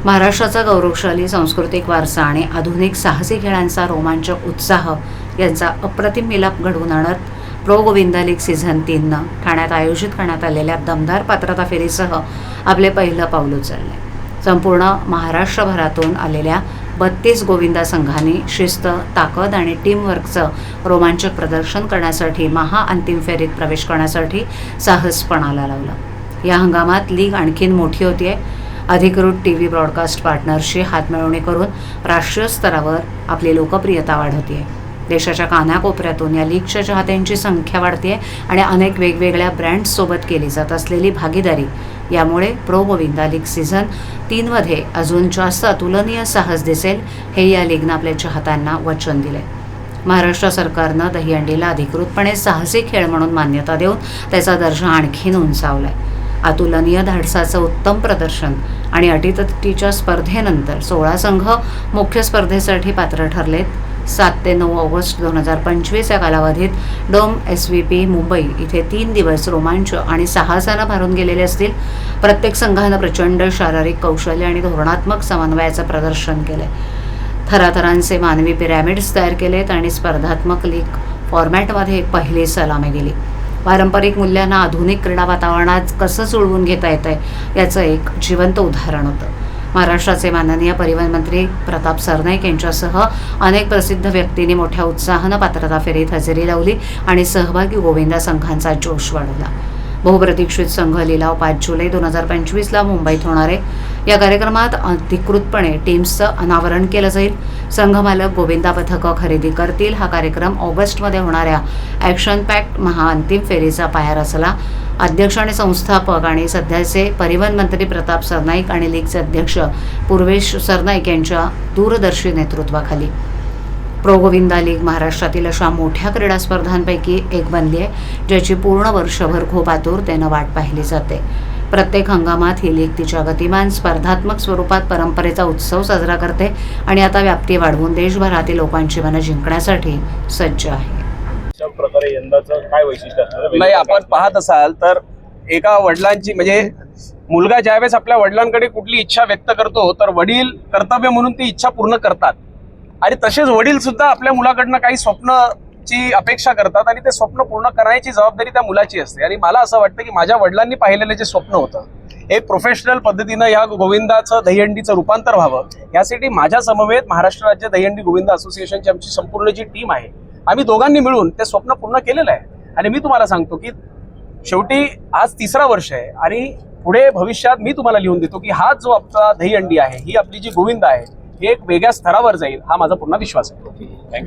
महाराष्ट्राचा गौरवशाली सांस्कृतिक वारसा आणि आधुनिक साहसी खेळांचा रोमांचक उत्साह यांचा अप्रतिम मिलाप घडवून आणत प्रो गोविंदा लीग सीझन 3नं ठाण्यात आयोजित करण्यात आलेल्या दमदार पात्रता फेरीसह आपले पहिलं पाऊल उचलले. संपूर्ण महाराष्ट्रभरातून आलेल्या 32 गोविंदा संघांनी शिस्त, ताकद आणि टीमवर्कचं रोमांचक प्रदर्शन करण्यासाठी महाअंतिम फेरीत प्रवेश करण्यासाठी साहसपणाला लावलं. या हंगामात लीग आणखीन मोठी होतीये. अधिकृत टीव्ही ब्रॉडकास्ट पार्टनरशी हातमिळवणी करून राष्ट्रीय स्तरावर आपली लोकप्रियता वाढवते. देशाच्या कानाकोपऱ्यातून या लीगच्या चाहत्यांची संख्या वाढते आणि अनेक वेगवेगळ्या ब्रँड्ससोबत केली जात असलेली भागीदारी यामुळे प्रो गोविंदा लीग सीझन 3मध्ये अजून जास्त अतुलनीय साहस दिसेल, हे या लीगनं आपल्या चाहत्यांना वचन दिले. महाराष्ट्र सरकारनं दहीहंडीला अधिकृतपणे साहसी खेळ म्हणून मान्यता देऊन त्याचा दर्जा आणखीन उंचावलाय. अतुलनीय धाडसाचं उत्तम प्रदर्शन आणि अटीतटीच्या स्पर्धेनंतर 16 संघ मुख्य स्पर्धेसाठी पात्र ठरलेत. 7 ते 9 ऑगस्ट 2025 या कालावधीत डोम SVP मुंबई इथे 3 दिवस रोमांच आणि साहसानं भरून गेलेले असतील. प्रत्येक संघानं प्रचंड शारीरिक कौशल्य आणि धोरणात्मक समन्वयाचं प्रदर्शन केलंय. थराथरांचे मानवी पिरॅमिड्स तयार केलेत आणि स्पर्धात्मक लीग फॉर्मॅटमध्ये एक पहिली सलामी दिली. पारंपरिक मूल्यांना आधुनिक क्रीडा वातावरणात कसं जुळवून घेता येतंय याचं एक जिवंत उदाहरण होतं. महाराष्ट्राचे माननीय परिवहन मंत्री प्रताप सरनाईक यांच्यासह अनेक प्रसिद्ध व्यक्तींनी मोठ्या उत्साहानं पात्रता फेरीत हजेरी लावली आणि सहभागी गोविंदा संघांचा जोश वाढवला. बहुप्रतीक्षित संघ लिलाव 5 जुलै 2025ला मुंबईत होणार आहे. या कार्यक्रमात अधिकृतपणे टीम्सचं अनावरण केलं जाईल. संघमालक गोविंदा पथकं खरेदी करतील. हा कार्यक्रम ऑगस्टमध्ये होणाऱ्या ॲक्शन पॅक्ड महाअंतिम फेरीचा पाया रचला. अध्यक्ष आणि संस्थापक आणि सध्याचे परिवहन मंत्री प्रताप सरनाईक आणि लीगचे अध्यक्ष पूर्वेश सरनाईक यांच्या दूरदर्शी नेतृत्वाखाली प्रो गोविंदा लीग महाराष्ट्रातील अशा मोठ्या क्रीडा स्पर्धांपैकी एक बनली आहे, ज्याची पूर्ण वर्षभर खूप आतुरतेनं वाट पाहिली जाते. प्रत्येक हंगामात ही लीग तिच्या गतिमान स्पर्धात्मक स्वरूपात परंपरेचा उत्सव साजरा करते आणि आता व्याप्ती वाढवून देशभरातील लोकांची मनं जिंकण्यासाठी सज्ज आहे. प्रकारे यंदाचं काय वैशिष्ट्य असणार? नाही, आपण पाहत असाल तर एका वडिलांची म्हणजे मुलगा ज्यावेळेस आपल्या वडिलांकडे कुठली इच्छा व्यक्त करतो तर वडील कर्तव्य म्हणून ती इच्छा पूर्ण करतात आणि तसेच वडील सुद्धा आपल्या मुलाकडनं काही स्वप्नची अपेक्षा करतात आणि ते स्वप्न पूर्ण करण्याची जबाबदारी त्या मुलाची असते. आणि मला असं वाटतं की माझ्या वडिलांनी पाहिलेलं जे स्वप्न होतं एक प्रोफेशनल पद्धतीनं ह्या गोविंदाचं दहीहंडीचं रूपांतर व्हावं यासाठी माझ्या समवेत महाराष्ट्र राज्य दहीहंडी गोविंदा असोसिएशनची आमची संपूर्ण जी टीम आहे आम्ही दोघांनी मिळून ते स्वप्न पूर्ण केलेलं आहे. आणि मी तुम्हाला सांगतो की शेवटी आज 3रा वर्ष आहे आणि पुढे भविष्यात मी तुम्हाला लिहून देतो की हा जो आपला दहीहंडी आहे, ही आपली जी गोविंदा आहे, हे एक वेगळ्या स्तरावर जाईल, हा माझा पूर्ण विश्वास आहे. थँक्यू.